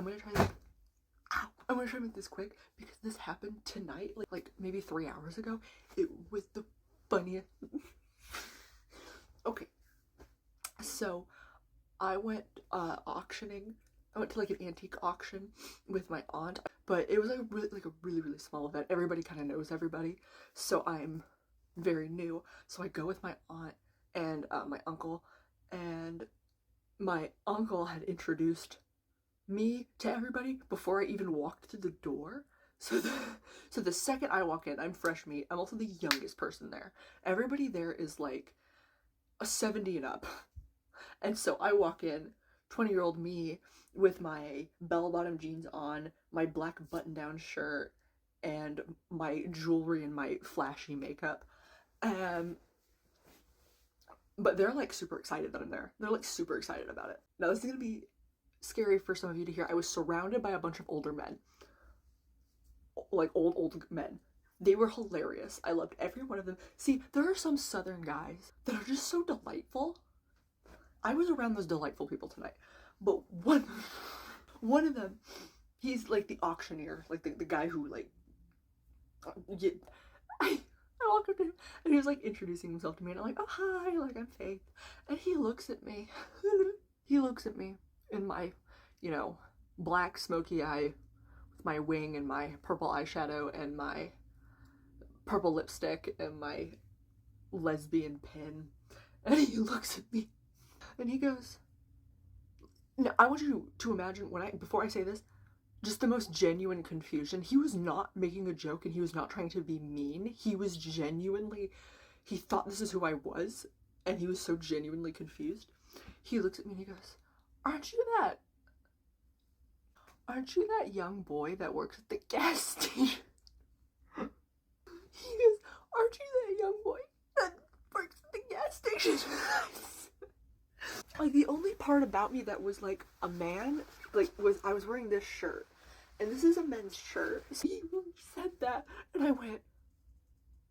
I'm gonna try to, ow, I'm gonna try to make this quick because this happened tonight, like maybe 3 hours ago. It was the funniest. Okay, so I went auctioning. I went to like an antique auction with my aunt, but it was like a really small event. Everybody kind of knows everybody, so I'm very new. So I go with my aunt and my uncle, and my uncle had introduced me to everybody before I even walked through the door. So the second I walk in, I'm fresh meat. I'm also the youngest person there. Everybody there is like a 70 and up. And so I walk in, 20-year-old me, with my bell-bottom jeans on, my black button-down shirt, and my jewelry and my flashy makeup. But they're like super excited that I'm there. They're like super excited about it. Now this is gonna be scary for some of you to hear. I was surrounded by a bunch of older men. Like old men. They were hilarious. I loved every one of them. See, there are some southern guys that are just so delightful. I was around those delightful people tonight. But one of them, he's like the auctioneer, like the guy who like I walked up to him and he was like introducing himself to me, and I'm like, oh hi, like I'm Faith. And he looks at me. He looks at me in my, you know, black smoky eye with my wing and my purple eyeshadow and my purple lipstick and my lesbian pin. And he looks at me and he goes, no, I want you to imagine before I say this, just the most genuine confusion. He was not making a joke and he was not trying to be mean. He was genuinely, he thought this is who I was, and he was so genuinely confused. He looks at me and he goes, aren't you that young boy that works at the gas station? He goes, aren't you that young boy that works at the gas station? Like, the only part about me that was like a man, like, was I was wearing this shirt, and this is a men's shirt. So he said that, and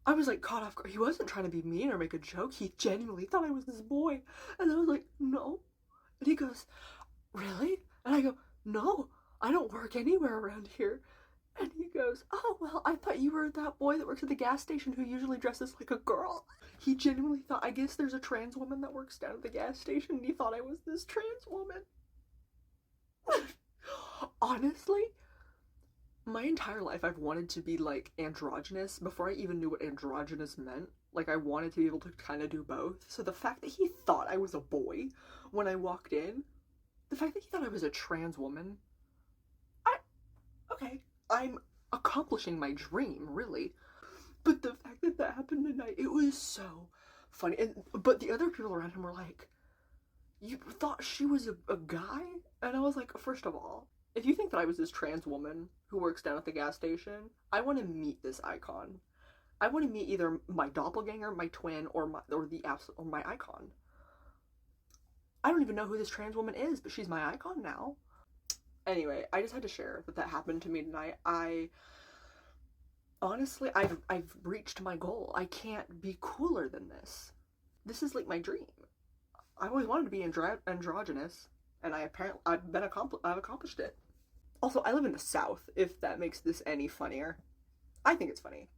I was like caught off guard. He wasn't trying to be mean or make a joke. He genuinely thought I was this boy, and I was like, no. And he goes, really? And I go, no, I don't work anywhere around here. And he goes, oh, well, I thought you were that boy that works at the gas station who usually dresses like a girl. He genuinely thought, I guess there's a trans woman that works down at the gas station, and he thought I was this trans woman. Honestly, my entire life I've wanted to be like androgynous before I even knew what androgynous meant. Like, I wanted to be able to kind of do both. So the fact that he thought I was a boy when I walked in, the fact that he thought I was a trans woman, okay, I'm accomplishing my dream, really. But the fact that that happened tonight, it was so funny. But the other people around him were like, you thought she was a guy? And I was like, first of all, if you think that I was this trans woman who works down at the gas station, I want to meet this icon. I want to meet either my doppelganger, my twin, or my icon. I don't even know who this trans woman is, but she's my icon now. Anyway, I just had to share that happened to me tonight. Honestly, I've reached my goal. I can't be cooler than this. This is like my dream. I always wanted to be androgynous, and I've accomplished it. Also, I live in the South, if that makes this any funnier. I think it's funny.